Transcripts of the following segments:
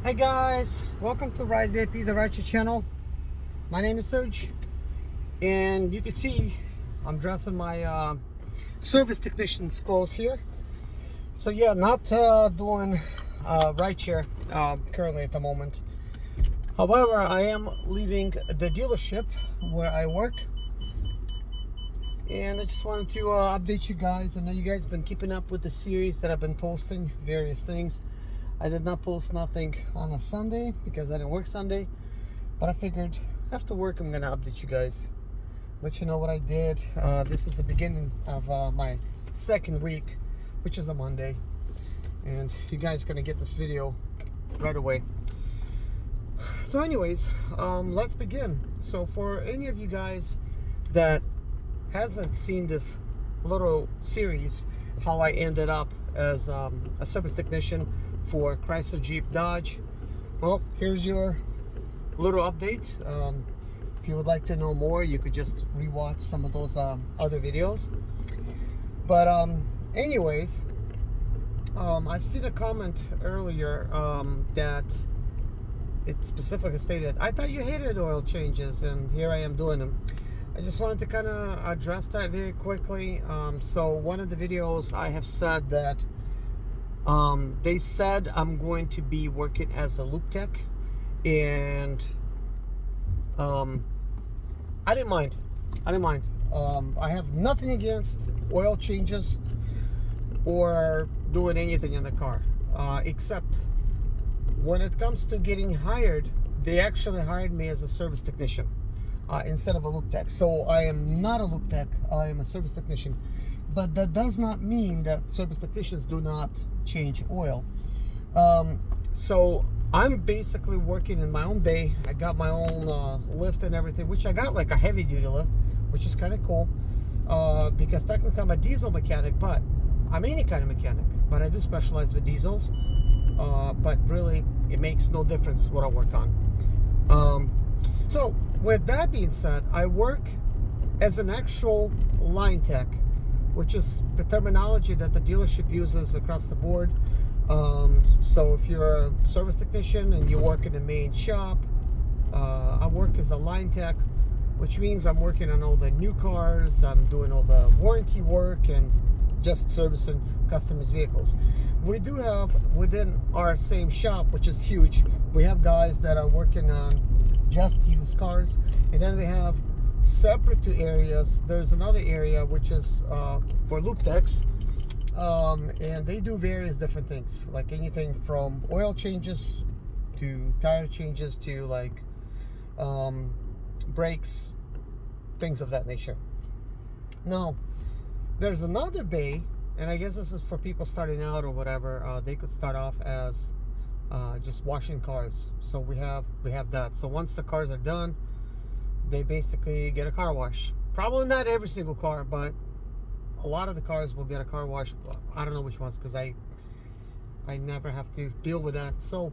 Hi guys, welcome to Ride VIP, the Righteous channel. My name is Serge, and you can see I'm dressed in my service technician's clothes here. So yeah, not doing right here currently at the moment. However, I am leaving the dealership where I work, and I just wanted to update you guys. I know you guys have been keeping up with the series that I've been posting, various things. I did not post nothing on a Sunday because I didn't work Sunday, but I figured after work I'm gonna update you guys, let you know what I did. This is the beginning of my second week, which is a Monday, and you guys are gonna get this video right away. So anyways, let's begin. So for any of you guys that hasn't seen this little series, how I ended up as a service technician for Chrysler, Jeep, Dodge, well, here's your little update. If you would like to know more, you could just rewatch some of those other videos. But anyways, I've seen a comment earlier that it specifically stated, I thought you hated oil changes, and here I am doing them. I just wanted to kind of address that very quickly. So one of the videos I have said that they said I'm going to be working as a loop tech, and I didn't mind. I have nothing against oil changes or doing anything in the car, except when it comes to getting hired, they actually hired me as a service technician instead of a loop tech. So I am not a loop tech, I am a service technician. But that does not mean that service technicians do not change oil. So I'm basically working in my own bay. I got my own lift and everything, which I got like a heavy duty lift, which is kind of cool, because technically I'm a diesel mechanic, but I'm any kind of mechanic, but I do specialize with diesels. But really it makes no difference what I work on. So with that being said, I work as an actual line tech, which is the terminology that the dealership uses across the board. So if you're a service technician and you work in the main shop, I work as a line tech, which means I'm working on all the new cars, I'm doing all the warranty work, and just servicing customers' vehicles. We do have within our same shop, which is huge, we have guys that are working on just used cars, and then we have separate two areas. There's another area which is for loop techs, and they do various different things, like anything from oil changes to tire changes to like brakes, things of that nature. Now there's another bay, and I guess this is for people starting out or whatever. They could start off as just washing cars. So we have that. So once the cars are done, they basically get a car wash. Probably not every single car, but a lot of the cars will get a car wash. I don't know which ones, because I never have to deal with that. So,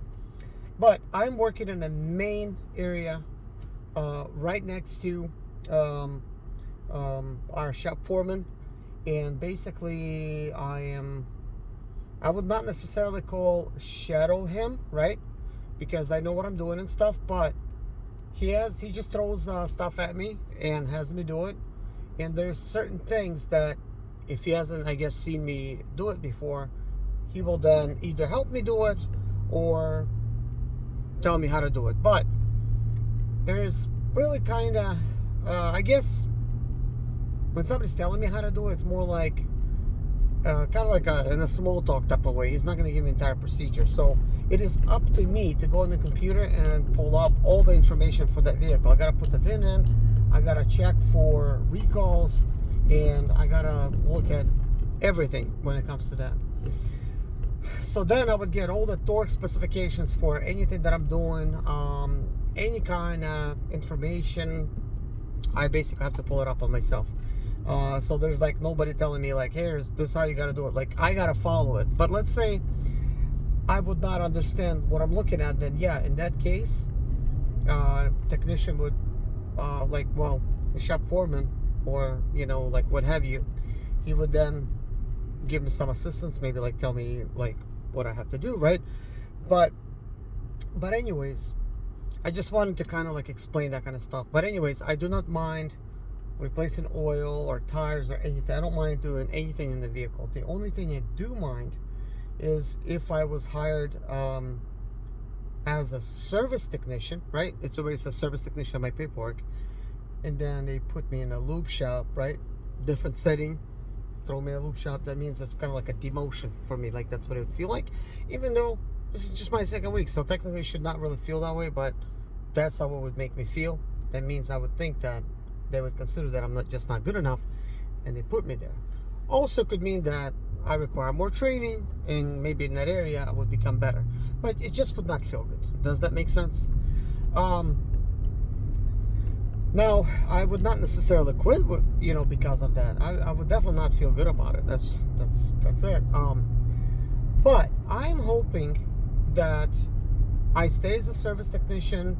but I'm working in the main area, right next to our shop foreman, and basically I would not necessarily call shadow him, right? Because I know what I'm doing and stuff, but he just throws stuff at me and has me do it. And there's certain things that if he hasn't, I guess, seen me do it before, he will then either help me do it or tell me how to do it. But there's really kind of I guess when somebody's telling me how to do it, it's more like kind of like in a small talk type of way. He's not going to give me the entire procedure. So it is up to me to go on the computer and pull up all the information for that vehicle. I got to put the VIN in, I got to check for recalls, and I got to look at everything when it comes to that. So then I would get all the torque specifications for anything that I'm doing, any kind of information. I basically have to pull it up on myself. So there's like nobody telling me like, here's this how you got to do it. Like, I got to follow it. But let's say I would not understand what I'm looking at, then yeah, in that case, technician would like, well, the shop foreman, or like what have you, he would then give me some assistance, maybe like tell me like what I have to do, right? But But anyways, I just wanted to kind of like explain that kind of stuff. But anyways, I do not mind replacing oil or tires or anything. I don't mind doing anything in the vehicle. The only thing I do mind is if I was hired as a service technician, right? It's already a service technician on my paperwork, and then they put me in a lube shop, right? Different setting, throw me in a lube shop. That means it's kind of like a demotion for me. Like that's what it would feel like, even though this is just my second week, so technically it should not really feel that way, but that's how it would make me feel. That means I would think that they would consider that I'm not good enough, and they put me there. Also could mean that I require more training, and maybe in that area I would become better, but it just would not feel good. Does that make sense? Now, I would not necessarily quit, because of that. I would definitely not feel good about it. That's it. But I'm hoping that I stay as a service technician.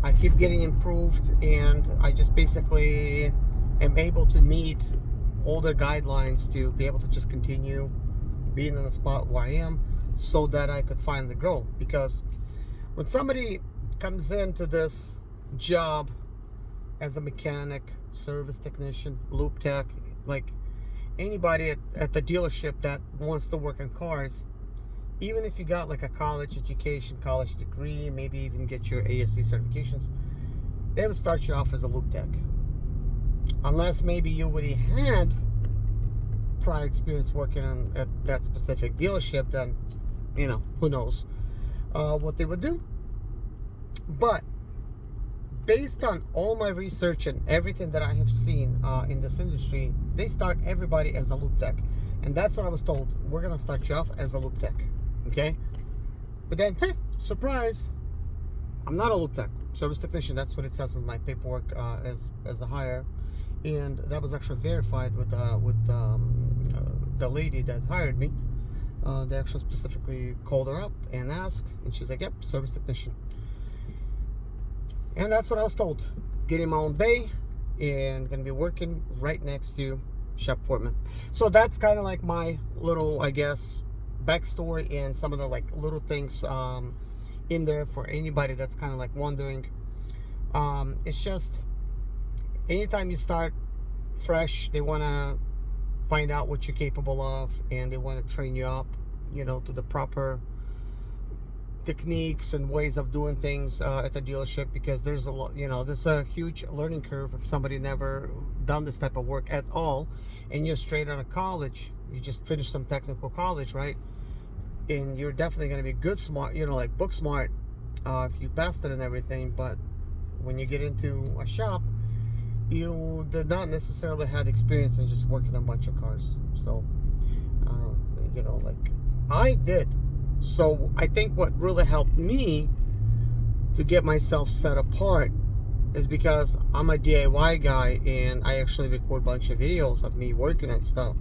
I keep getting improved, and I just basically am able to meet all their guidelines to be able to just continue being in the spot where I am, so that I could finally grow. Because when somebody comes into this job as a mechanic, service technician, lube tech, like anybody at the dealership that wants to work on cars, even if you got like a college education, college degree, maybe even get your ASC certifications, they would start you off as a lube tech. Unless maybe you already had prior experience working at that specific dealership, then, who knows what they would do. But based on all my research and everything that I have seen in this industry, they start everybody as a lube tech. And that's what I was told. We're going to start you off as a lube tech. Okay? But then, surprise, I'm not a lube tech. Service technician, that's what it says in my paperwork as a hire. And that was actually verified with the lady that hired me. They actually specifically called her up and asked, and she's like, yep, service technician. And that's what I was told. Getting my own bay and gonna be working right next to shop foreman. So that's kind of like my little, I guess, backstory and some of the like little things in there for anybody that's kind of like wondering. It's just anytime you start fresh, they want to find out what you're capable of, and they want to train you up, to the proper techniques and ways of doing things at the dealership, because there's a lot, there's a huge learning curve if somebody never done this type of work at all, and you're straight out of college. You just finished some technical college, right? And you're definitely going to be good smart, like book smart, if you passed it and everything. But when you get into a shop, you did not necessarily have experience in just working on a bunch of cars. So like I did. So I think what really helped me to get myself set apart is because I'm a DIY guy, and I actually record a bunch of videos of me working on stuff.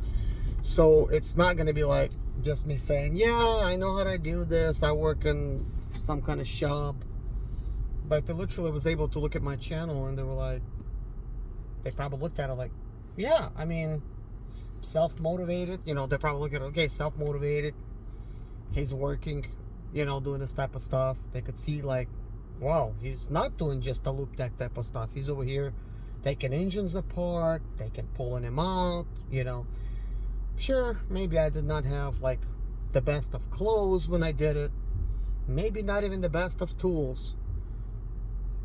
So it's not going to be like just me saying, yeah, I know how to do this, I work in some kind of shop. But they literally was able to look at my channel, and they were like, they probably looked at it like, yeah, I mean, self-motivated, they probably look at it, okay, self-motivated, he's working, doing this type of stuff. They could see like, wow, he's not doing just the lube tech type of stuff. He's over here taking engines apart, pulling them out, Sure, maybe I did not have like the best of clothes when I did it. Maybe not even the best of tools.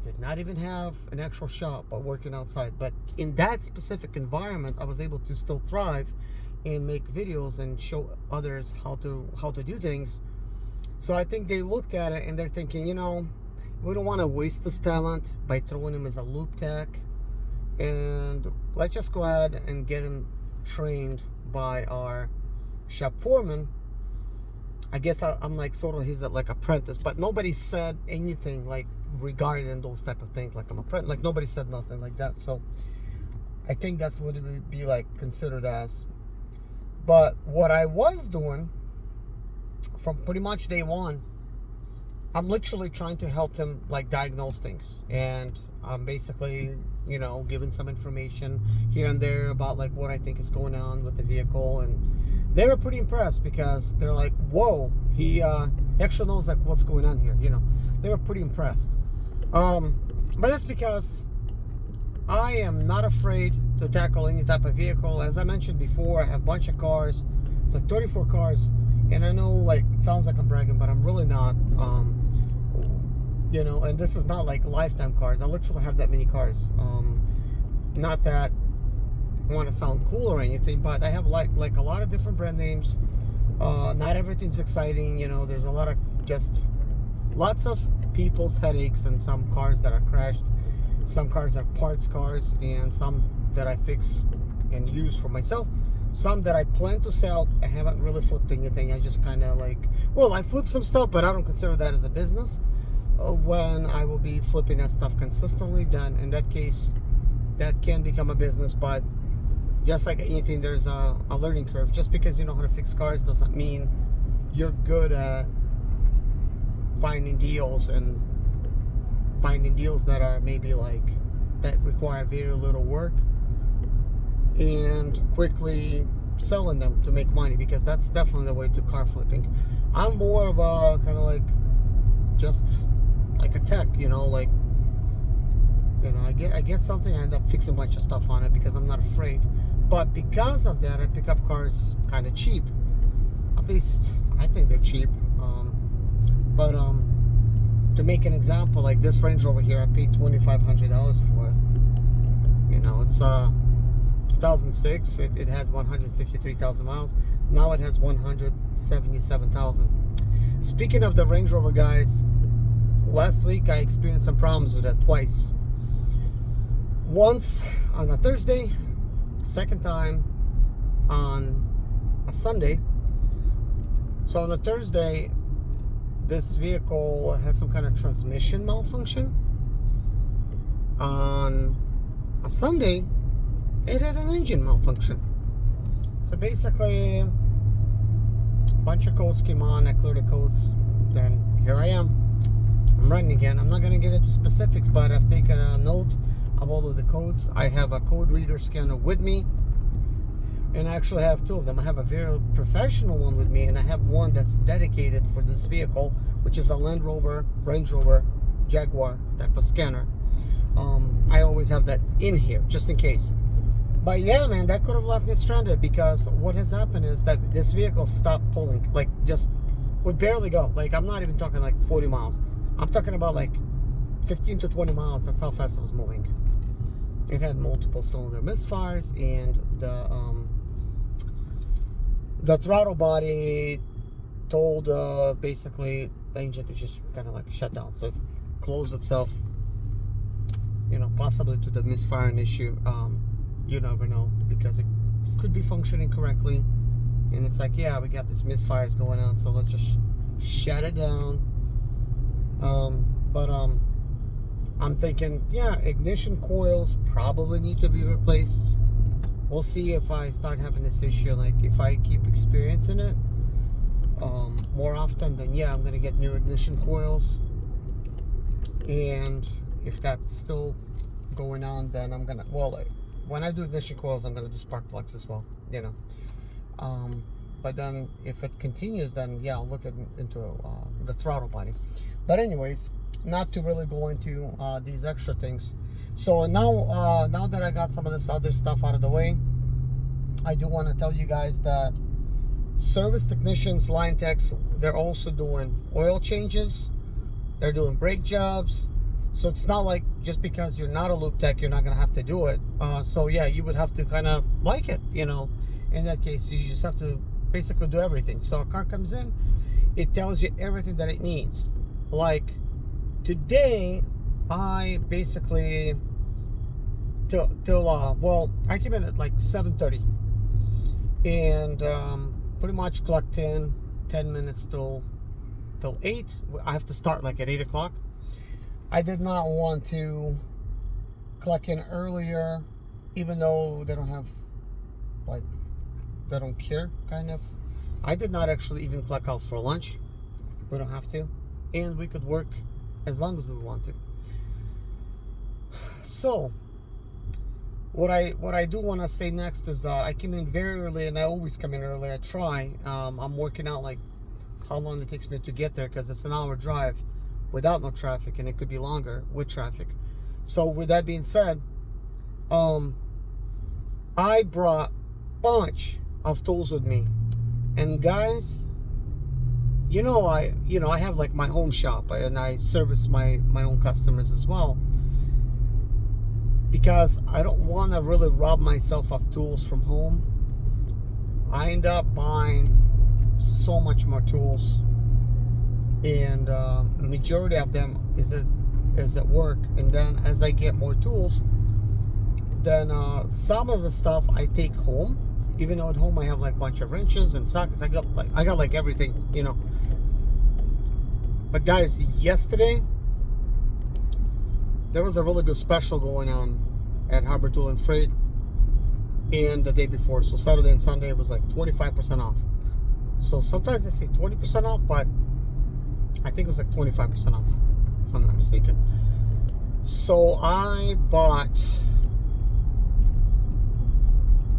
Did not even have an actual shop or working outside. But in that specific environment, I was able to still thrive and make videos and show others how to do things. So I think they looked at it and they're thinking, we don't want to waste this talent by throwing him as a lube tech, and let's just go ahead and get him trained by our shop foreman. I guess I'm like sort of his like apprentice, but nobody said anything like regarding those type of things, like I'm apprentice, like nobody said nothing like that. So I think that's what it would be like considered as. But what I was doing from pretty much day one, I'm literally trying to help them like diagnose things, and I'm basically giving some information here and there about like what I think is going on with the vehicle. And they were pretty impressed, because they're like, whoa, he He actually knows like what's going on here. They were pretty impressed. But that's because I am not afraid to tackle any type of vehicle. As I mentioned before, I have a bunch of cars, like 34 cars, and I know like it sounds like I'm bragging, but I'm really not. And this is not like lifetime cars. I literally have that many cars. Not that I want to sound cool or anything, but I have like a lot of different brand names. Not everything's exciting. There's a lot of just lots of people's headaches, and some cars that are crashed, some cars are parts cars, and some that I fix and use for myself, some that I plan to sell. I haven't really flipped anything. I just kind of like, well, I flip some stuff, but I don't consider that as a business. When I will be flipping that stuff consistently, then in that case that can become a business. But just like anything, there's a learning curve. Just because you know how to fix cars doesn't mean you're good at finding deals, and finding deals that are maybe like that require very little work, and quickly selling them to make money, because that's definitely the way to car flipping. I'm more of a kind of like just like a tech, I get something, I end up fixing a bunch of stuff on it because I'm not afraid. But because of that, I pick up cars kind of cheap. At least I think they're cheap. But to make an example, like this Range Rover here, I paid $2,500 for it. It's 2006. It had 153,000 miles. Now it has 177,000. Speaking of the Range Rover, guys, last week I experienced some problems with it twice. Once on a Thursday, second time on a Sunday. So on a Thursday, this vehicle had some kind of transmission malfunction. On a Sunday, it had an engine malfunction. So basically, a bunch of codes came on. I cleared the codes. Then here I am. I'm running again. I'm not going to get into specifics, but I've taken a note of all of the codes. I have a code reader scanner with me, and I actually have two of them. I have a very professional one with me, and I have one that's dedicated for this vehicle, which is a Land Rover, Range Rover, Jaguar type of scanner. I always have that in here just in case. But yeah, man, that could have left me stranded, because what has happened is that this vehicle stopped pulling, like just would barely go. Like, I'm not even talking like 40 miles. I'm talking about like 15 to 20 miles. That's how fast it was moving. It had multiple cylinder misfires, and the throttle body told basically the engine to just kind of like shut down. So it closed itself, possibly to the misfiring issue. You never know, because it could be functioning correctly, and it's like, yeah, we got this misfires going on, so let's just shut it down. But I'm thinking, yeah, ignition coils probably need to be replaced. We'll see if I start having this issue, like if I keep experiencing it more often, then yeah, I'm gonna get new ignition coils. And if that's still going on, then I'm gonna, when I do ignition coils, I'm gonna do spark plugs as well, but then if it continues, then yeah, I'll look into the throttle body. But anyways, not to really go into these extra things. So now that I got some of this other stuff out of the way, I do want to tell you guys that service technicians, line techs, they're also doing oil changes, they're doing brake jobs. So it's not like just because you're not a lube tech, you're not gonna have to do it. So yeah, you would have to kind of like it, in that case. You just have to basically do everything. So a car comes in, it tells you everything that it needs. Like today, I basically I came in at like 7:30, and pretty much clocked in 10 minutes till 8. I have to start like at 8 o'clock. I did not want to clock in earlier, even though they don't have, like, they don't care, kind of. I did not actually even clock out for lunch. We don't have to, and we could work as long as we want to. So what I do want to say next is I came in very early, and I always come in early. I try. I'm working out like how long it takes me to get there, because it's an hour drive without no traffic, and it could be longer with traffic. So with that being said, I brought bunch of tools with me, and guys, I have like my home shop, and I service my own customers as well, because I don't want to really rob myself of tools from home. I end up buying so much more tools, and majority of them is at work. And then as I get more tools, then some of the stuff I take home, even though at home I have like a bunch of wrenches and sockets. I got like everything, But guys, yesterday there was a really good special going on at Harbor Tool and Freight, and the day before, so Saturday and Sunday, it was like 25% off. So sometimes they say 20% off, but I think it was like 25% off, if I'm not mistaken. So I bought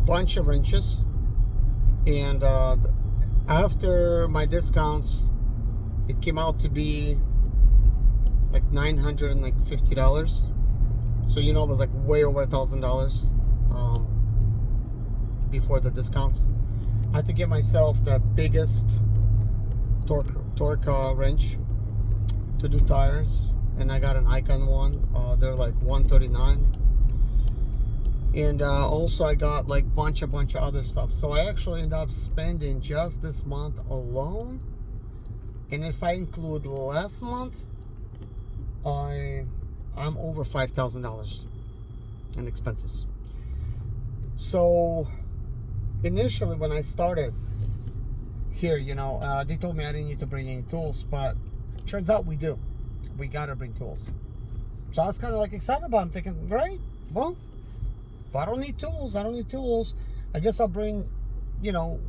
a bunch of wrenches, and after my discounts, it came out to be like $950. So it was like way over $1,000 before the discounts. I had to get myself the biggest torque wrench to do tires, and I got an Icon one. They're like $139, and also I got like bunch of other stuff. So I actually ended up spending just this month alone, and if I include last month, I'm over $5,000 in expenses. So initially when I started here, they told me I didn't need to bring any tools, but turns out we do. We gotta bring tools. So I was kind of like excited about it. I'm thinking, great, well, if I don't need tools, I guess I'll bring,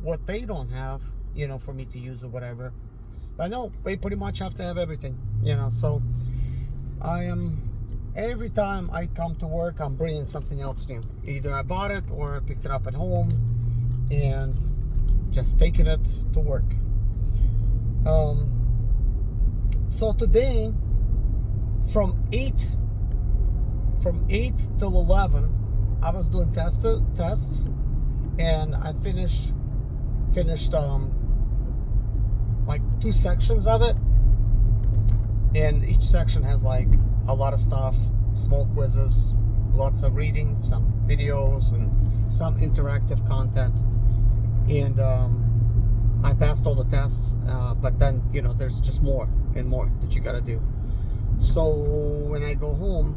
what they don't have, for me to use or whatever. But no, we pretty much have to have everything, so every time I come to work, I'm bringing something else new. Either I bought it or I picked it up at home and just taking it to work. So today, from 8 till 11, I was doing tests, and I finished like 2 sections of it, and each section has like a lot of stuff, small quizzes, lots of reading, some videos, and some interactive content. And I passed all the tests, but then there's just more and more that you gotta do. So when I go home,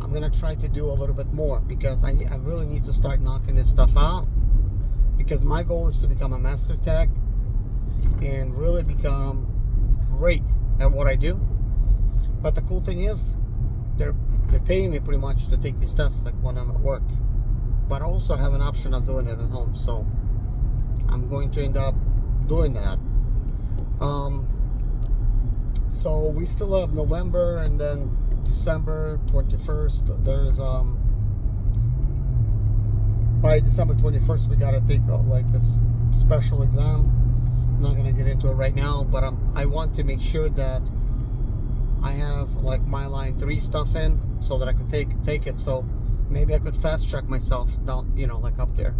I'm gonna try to do a little bit more, because I really need to start knocking this stuff out, because my goal is to become a master tech and really become great at what I do. But the cool thing is, they're paying me pretty much to take these tests like when I'm at work, but I also have an option of doing it at home. So I'm going to end up doing that. So we still have November, and then December 21st. There's by December 21st we gotta take like this special exam. I'm not gonna get into it right now, but I want to make sure that I have like my line 3 stuff in, so that I could take it. So maybe I could fast track myself down, like up there.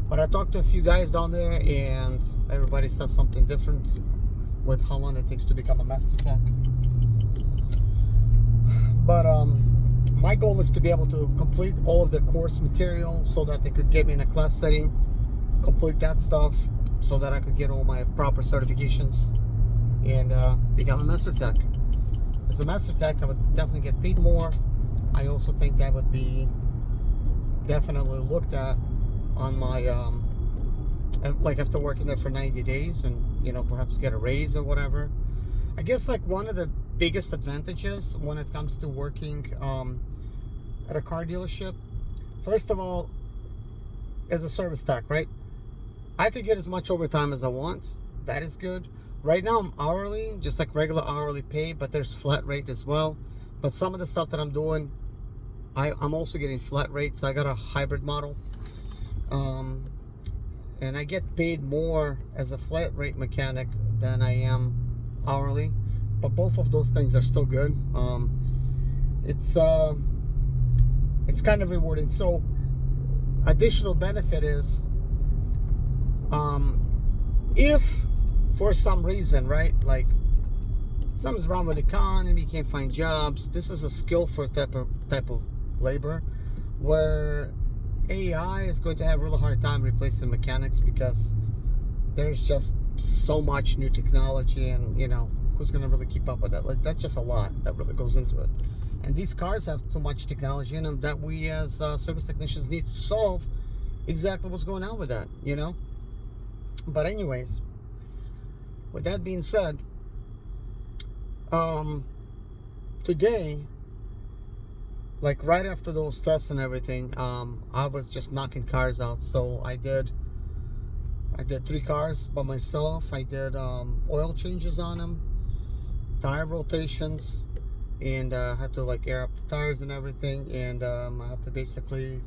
But I talked to a few guys down there, and everybody says something different with how long it takes to become a master tech. But my goal is to be able to complete all of the course material, so that they could get me in a class setting, complete that stuff, so that I could get all my proper certifications and become a master tech. As a master tech, I would definitely get paid more. I also think that would be definitely looked at on my like after working there for 90 days, and perhaps get a raise or whatever. I guess like one of the biggest advantages when it comes to working at a car dealership, first of all, as a service tech, right? I could get as much overtime as I want. That is good. Right now I'm hourly, just like regular hourly pay, but there's flat rate as well. But some of the stuff that I'm doing, I'm also getting flat rate. So I got a hybrid model, and I get paid more as a flat rate mechanic than I am hourly, but both of those things are still good. It's kind of rewarding. So additional benefit is, if for some reason, right, like something's wrong with the economy, you can't find jobs, this is a skillful type of labor where AI is going to have a really hard time replacing mechanics, because there's just so much new technology, and you know, who's going to really keep up with that? Like, that's just a lot that really goes into it. And these cars have too much technology in them that we as service technicians need to solve exactly what's going on with that, you know. But anyways, with that being said, today, like right after those tests and everything, I was just knocking cars out. So I did 3 cars by myself. I did oil changes on them, tire rotations, and had to like air up the tires and everything. And I have to basically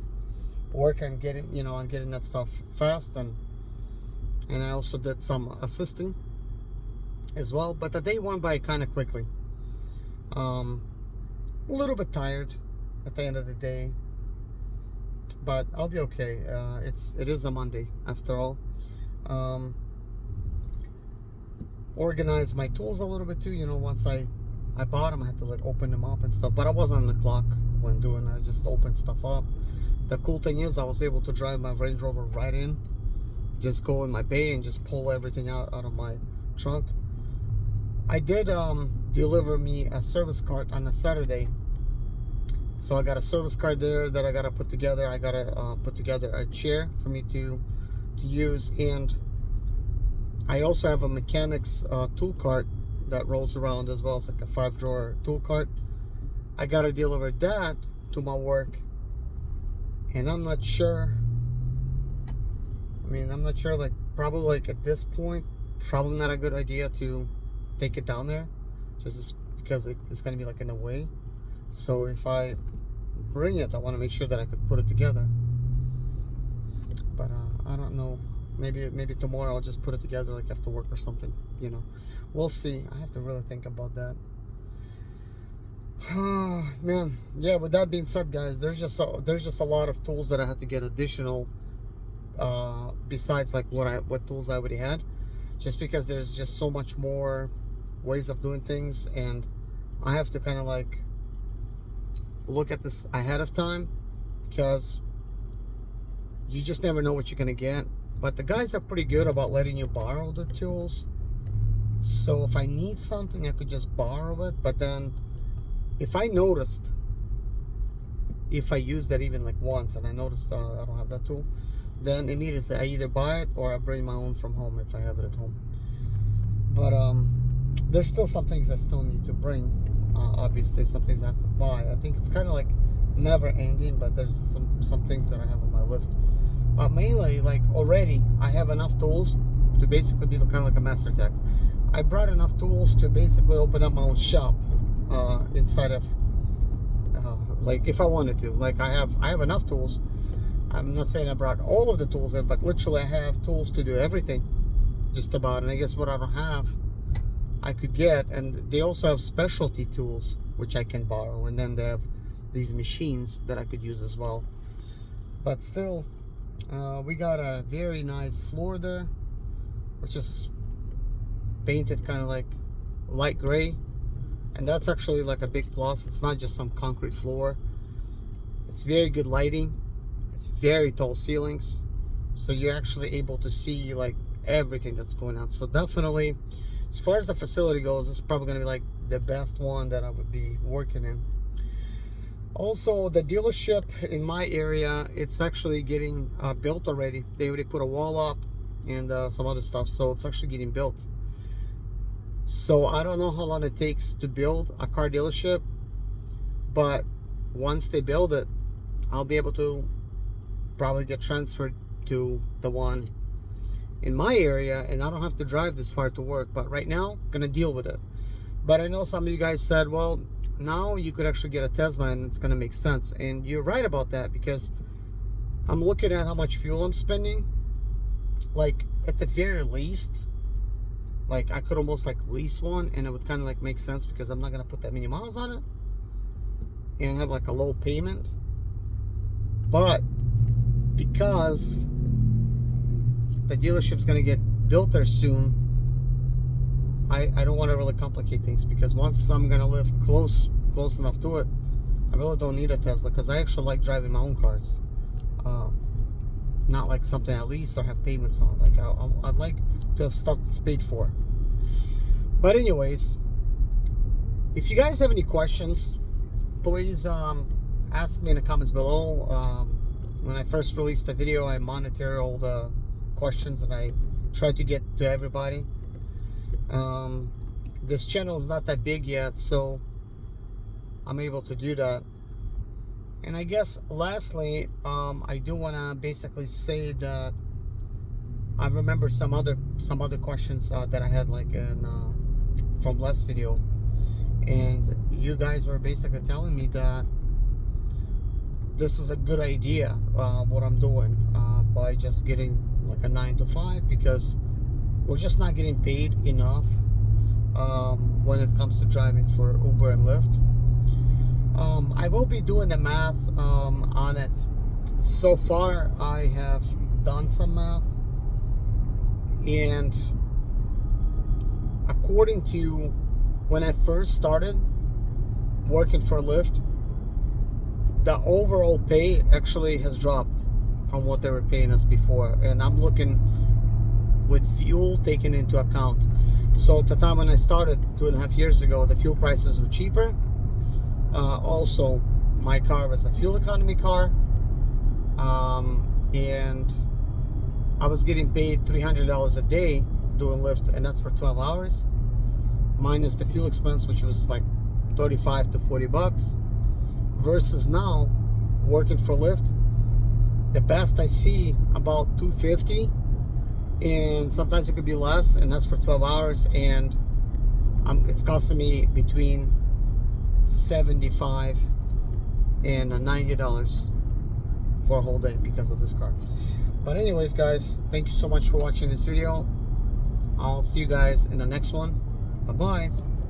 work on getting that stuff fast, and I also did some assisting as well. But the day went by kind of quickly. A little bit tired at the end of the day, but I'll be okay. It is a Monday after all. Organize my tools a little bit too. You know, once I bought them, I had to like open them up and stuff. But I wasn't on the clock when doing it. I just opened stuff up. The cool thing is, I was able to drive my Range Rover right in, just go in my bay and just pull everything out of my trunk. I did deliver me a service cart on a Saturday, so I got a service cart there that I gotta put together. I gotta put together a chair for me to use, and I also have a mechanic's tool cart that rolls around as well. It's like a 5-drawer tool cart. I gotta deliver that to my work, and I'm not sure. I mean, I'm not sure. Like, probably like at this point, probably not a good idea to take it down there, just because it's gonna be like in the way. So if I bring it, I want to make sure that I could put it together. But I don't know. Maybe tomorrow I'll just put it together like after work or something. You know, we'll see. I have to really think about that. Man, yeah. With that being said, guys, there's just a lot of tools that I had to get additional, besides like what tools I already had, just because there's just so much more ways of doing things, and I have to kind of like look at this ahead of time, because you just never know what you're gonna get. But the guys are pretty good about letting you borrow the tools, so if I need something, I could just borrow it. But then if I noticed, if I use that even like once and I noticed I don't have that tool, then immediately I either buy it or I bring my own from home if I have it at home. But there's still some things I still need to bring. Obviously, some things I have to buy. I think it's kind of like never ending, but there's some things that I have on my list. But mainly, like, already I have enough tools to basically be kind of like a master tech. I brought enough tools to basically open up my own shop inside of like, if I wanted to. Like, I have enough tools. I'm not saying I brought all of the tools in, but literally I have tools to do everything, just about. And I guess what I don't have, I could get. And they also have specialty tools which I can borrow, and then they have these machines that I could use as well. But still, we got a very nice floor there, which is painted kind of like light gray, and that's actually like a big plus. It's not just some concrete floor. It's very good lighting. It's very tall ceilings, so you're actually able to see like everything that's going on. So definitely, as far as the facility goes, it's probably going to be like the best one that I would be working in. Also, the dealership in my area, it's actually getting built already. They already put a wall up and some other stuff, so it's actually getting built. So I don't know how long it takes to build a car dealership, but once they build it, I'll be able to probably get transferred to the one in my area, and I don't have to drive this far to work. But right now, I'm gonna deal with it. But I know some of you guys said, well, now you could actually get a Tesla and it's gonna make sense. And you're right about that, because I'm looking at how much fuel I'm spending. Like, at the very least, Like I could almost like lease one, and it would kind of like make sense because I'm not gonna put that many miles on it and have like a low payment. But because the dealership's gonna get built there soon, I don't want to really complicate things, because once I'm gonna live close enough to it, I really don't need a Tesla, because I actually like driving my own cars, not like something I lease or have payments on. Like I'd like to have stuff that's paid for. But anyways, if you guys have any questions, please ask me in the comments below. When I first released the video, I monitored all the questions and I tried to get to everybody. This channel is not that big yet, so I'm able to do that. And I guess lastly, I do want to basically say that I remember some other questions that I had, like in from last video, and you guys were basically telling me that this is a good idea, what I'm doing, by just getting like a 9 to 5, because we're just not getting paid enough when it comes to driving for Uber and Lyft. I will be doing the math on it. So far I have done some math, and according to when I first started working for Lyft, the overall pay actually has dropped from what they were paying us before, and I'm looking with fuel taken into account. So at the time when I started 2.5 years ago, the fuel prices were cheaper. Also, my car was a fuel economy car, and I was getting paid $300 a day doing Lyft, and that's for 12 hours, minus the fuel expense, which was like 35 to 40 bucks. Versus now, working for Lyft, the best I see about 250, and sometimes it could be less, and that's for 12 hours, and it's costing me between $75 and $90 for a whole day because of this car. But anyways, guys, thank you so much for watching this video. I'll see you guys in the next one. Bye bye.